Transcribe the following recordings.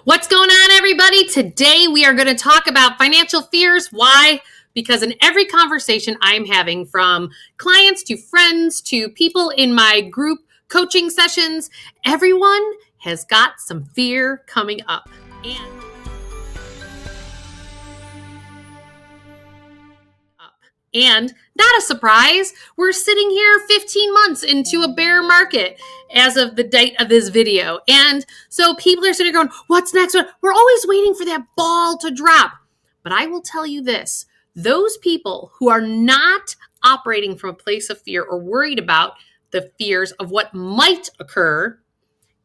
What's going on, everybody? Today we are going to talk about financial fears. Why? Because in every conversation I'm having, from clients to friends to people in my group coaching sessions, everyone has got some fear coming up. And not a surprise, we're sitting here 15 months into a bear market as of the date of this video. And so people are sitting there going, what's next? We're always waiting for that ball to drop. But I will tell you this, those people who are not operating from a place of fear or worried about the fears of what might occur,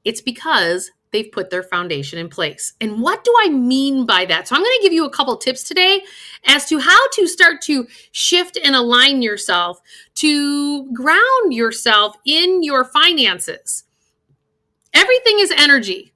it's because they've put their foundation in place. And what do I mean by that? So I'm going to give you a couple tips today as to how to start to shift and align yourself to ground yourself in your finances. Everything is energy.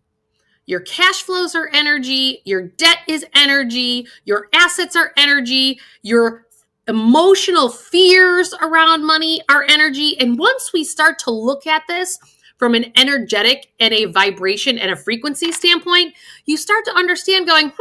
Your cash flows are energy. Your debt is energy. Your assets are energy. Your emotional fears around money are energy. And once we start to look at this from an energetic and a vibration and a frequency standpoint, you start to understand going,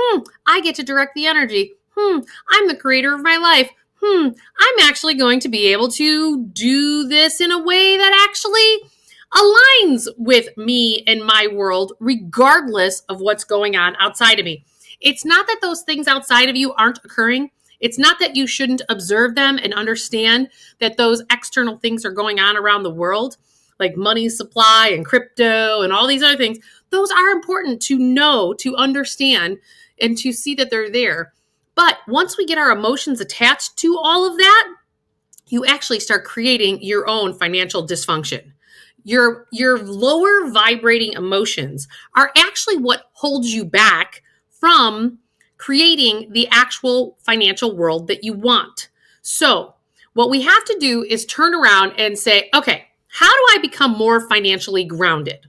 I get to direct the energy. I'm the creator of my life. I'm actually going to be able to do this in a way that actually aligns with me and my world, regardless of what's going on outside of me. It's not that those things outside of you aren't occurring. It's not that you shouldn't observe them and understand that those external things are going on around the world, like money supply and crypto and all these other things. Those are important to know, to understand, and to see that they're there. But once we get our emotions attached to all of that, you actually start creating your own financial dysfunction. Your lower vibrating emotions are actually what holds you back from creating the actual financial world that you want. So what we have to do is turn around and say, okay, how do I become more financially grounded?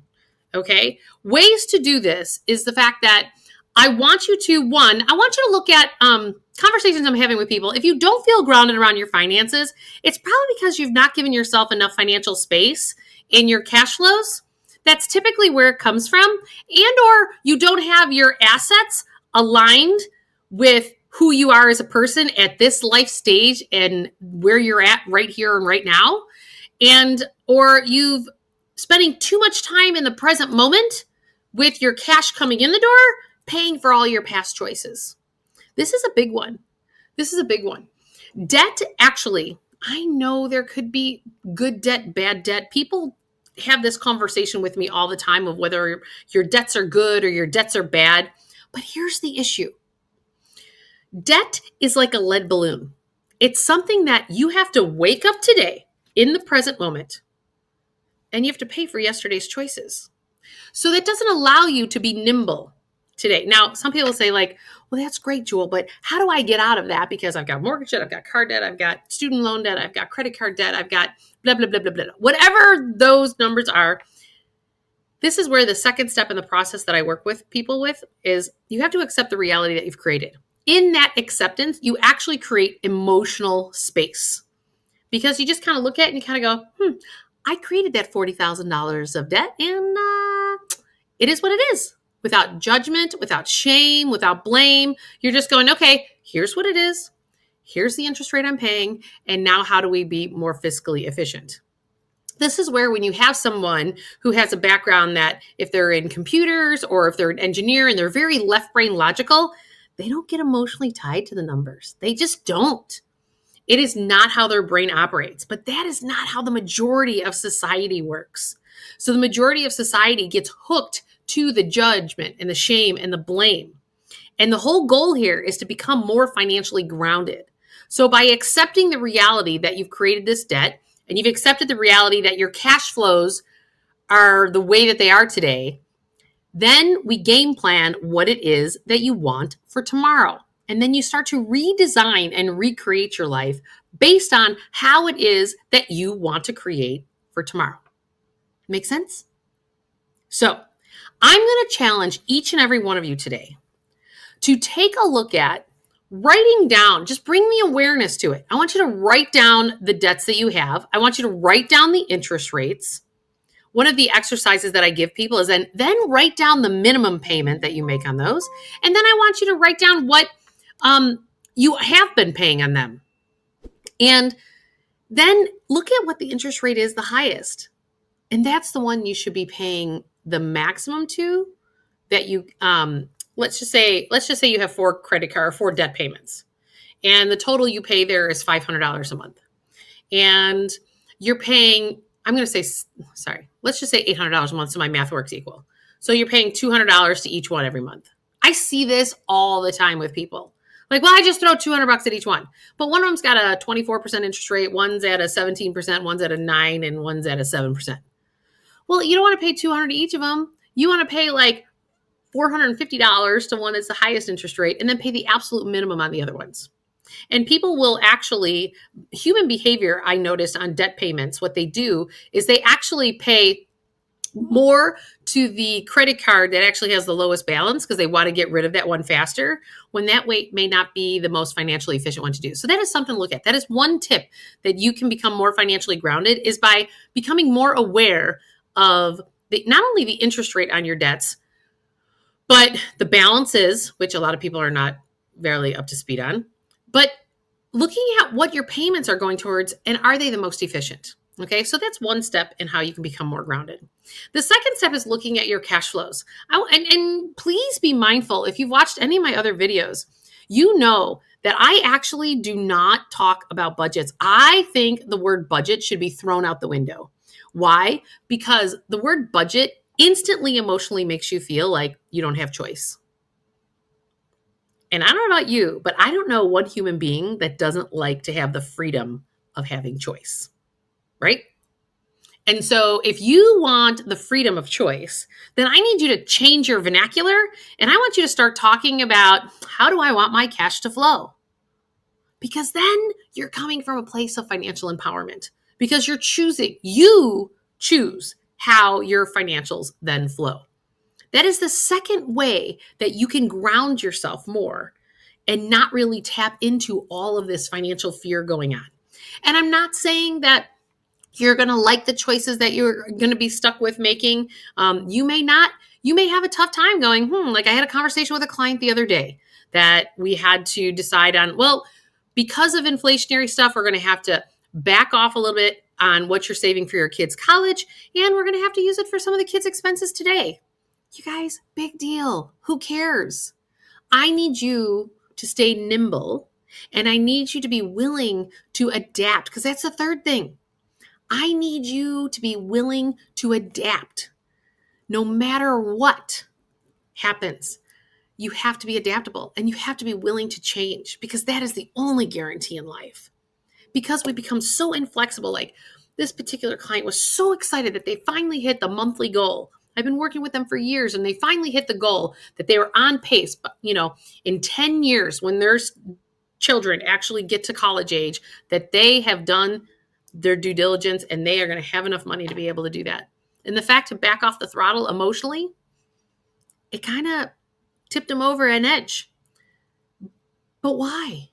Okay. Ways to do this is the fact that I want you to look at conversations I'm having with people. If you don't feel grounded around your finances, it's probably because you've not given yourself enough financial space in your cash flows. That's typically where it comes from. And or you don't have your assets aligned with who you are as a person at this life stage and where you're at right here and right now. And or you've spending too much time in the present moment with your cash coming in the door, paying for all your past choices. This is a big one. Debt, actually, I know there could be good debt, bad debt. People have this conversation with me all the time of whether your debts are good or your debts are bad. But here's the issue. Debt is like a lead balloon. It's something that you have to wake up today in the present moment, and you have to pay for yesterday's choices. So that doesn't allow you to be nimble today. Now, some people say like, well, that's great, Jewel, but how do I get out of that? Because I've got mortgage debt, I've got car debt, I've got student loan debt, I've got credit card debt, I've got blah, blah, blah, blah, blah. Whatever those numbers are, this is where the second step in the process that I work with people with is you have to accept the reality that you've created. In that acceptance, you actually create emotional space. Because you just kind of look at it and you kind of go, I created that $40,000 of debt and it is what it is. Without judgment, without shame, without blame. You're just going, okay, here's what it is. Here's the interest rate I'm paying. And now how do we be more fiscally efficient? This is where when you have someone who has a background that if they're in computers or if they're an engineer and they're very left brain logical, they don't get emotionally tied to the numbers. They just don't. It is not how their brain operates, but that is not how the majority of society works. So the majority of society gets hooked to the judgment and the shame and the blame. And the whole goal here is to become more financially grounded. So by accepting the reality that you've created this debt and you've accepted the reality that your cash flows are the way that they are today, then we game plan what it is that you want for tomorrow. And then you start to redesign and recreate your life based on how it is that you want to create for tomorrow. Make sense? So I'm going to challenge each and every one of you today to take a look at writing down, just bring the awareness to it. I want you to write down the debts that you have. I want you to write down the interest rates. one of the exercises that I give people is then write down the minimum payment that you make on those. And then I want you to write down what you have been paying on them. And then look at what the interest rate is the highest. And that's the one you should be paying the maximum to that you, let's just say you have 4 debt payments. And the total you pay there is $500 a month. And you're paying, let's just say $800 a month so my math works equal. So you're paying $200 to each one every month. I see this all the time with people. Like, well, I just throw $200 at each one. But one of them's got a 24% interest rate, one's at a 17%, one's at a 9%, and one's at a 7%. Well, you don't want to pay $200 to each of them. You want to pay like $450 to one that's the highest interest rate and then pay the absolute minimum on the other ones. And people will actually, human behavior, I noticed on debt payments, what they do is they actually pay more to the credit card that actually has the lowest balance because they want to get rid of that one faster, when that way may not be the most financially efficient one to do. So that is something to look at. That is one tip that you can become more financially grounded, is by becoming more aware of not only the interest rate on your debts, but the balances, which a lot of people are not barely up to speed on, but looking at what your payments are going towards and are they the most efficient? Okay, so that's one step in how you can become more grounded. The second step is looking at your cash flows. And please be mindful, if you've watched any of my other videos, you know that I actually do not talk about budgets. I think the word budget should be thrown out the window. Why? Because the word budget instantly emotionally makes you feel like you don't have choice. And I don't know about you, but I don't know one human being that doesn't like to have the freedom of having choice, right? And so if you want the freedom of choice, then I need you to change your vernacular, and I want you to start talking about, how do I want my cash to flow? Because then you're coming from a place of financial empowerment, because you choose how your financials then flow. That is the second way that you can ground yourself more and not really tap into all of this financial fear going on. And I'm not saying that you're going to like the choices that you're going to be stuck with making. You may not. You may have a tough time going, like I had a conversation with a client the other day that we had to decide on, well, because of inflationary stuff, we're going to have to back off a little bit on what you're saving for your kids' college, and we're going to have to use it for some of the kids' expenses today. You guys, big deal. Who cares? I need you to stay nimble, and I need you to be willing to adapt, because that's the third thing. I need you to be willing to adapt. No matter what happens, you have to be adaptable, and you have to be willing to change, because that is the only guarantee in life. Because we become so inflexible, like this particular client was so excited that they finally hit the monthly goal. I've been working with them for years, and they finally hit the goal that they were on pace. But, in 10 years, when their children actually get to college age, that they have done their due diligence and they are going to have enough money to be able to do that. And the fact to back off the throttle emotionally, it kind of tipped them over an edge. But why?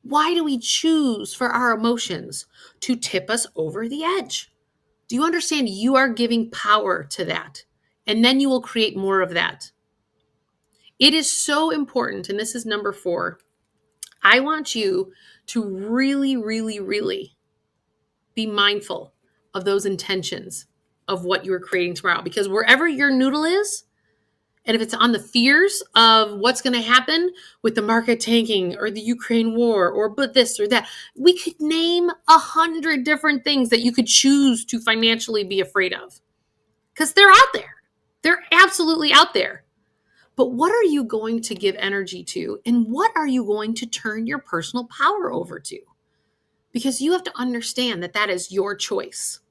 Why do we choose for our emotions to tip us over the edge? Do you understand? You are giving power to that, and then you will create more of that. It is so important, and this is number 4. I want you to really, really, really be mindful of those intentions of what you are creating tomorrow, because wherever your noodle is, and if it's on the fears of what's going to happen with the market tanking or the Ukraine war or but this or that, we could name 100 different things that you could choose to financially be afraid of, because they're out there. They're absolutely out there. But what are you going to give energy to, and what are you going to turn your personal power over to? Because you have to understand that that is your choice.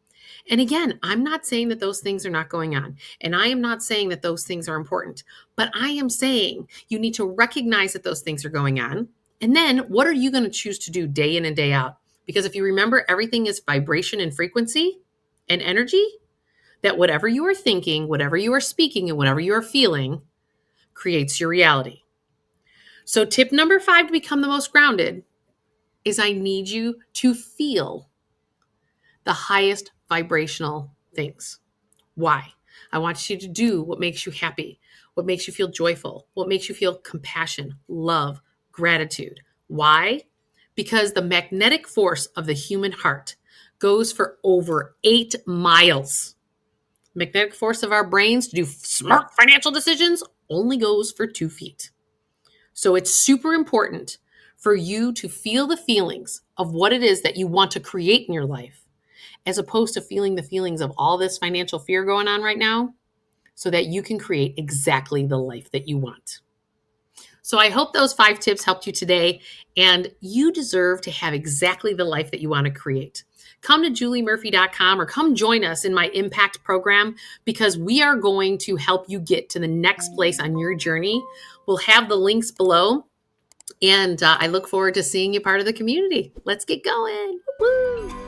And again, I'm not saying that those things are not going on. And I am not saying that those things are important. But I am saying you need to recognize that those things are going on. And then what are you going to choose to do day in and day out? Because if you remember, everything is vibration and frequency and energy, that whatever you are thinking, whatever you are speaking, and whatever you are feeling creates your reality. So tip number 5 to become the most grounded is I need you to feel the highest vibrational things. Why? I want you to do what makes you happy, what makes you feel joyful, what makes you feel compassion, love, gratitude. Why? Because the magnetic force of the human heart goes for over 8 miles. Magnetic force of our brains to do smart financial decisions only goes for 2 feet. So it's super important for you to feel the feelings of what it is that you want to create in your life, as opposed to feeling the feelings of all this financial fear going on right now, so that you can create exactly the life that you want. So I hope those 5 tips helped you today, and you deserve to have exactly the life that you want to create. Come to juliemurphy.com or come join us in my impact program, because we are going to help you get to the next place on your journey. We'll have the links below, and I look forward to seeing you part of the community. Let's get going. Woo!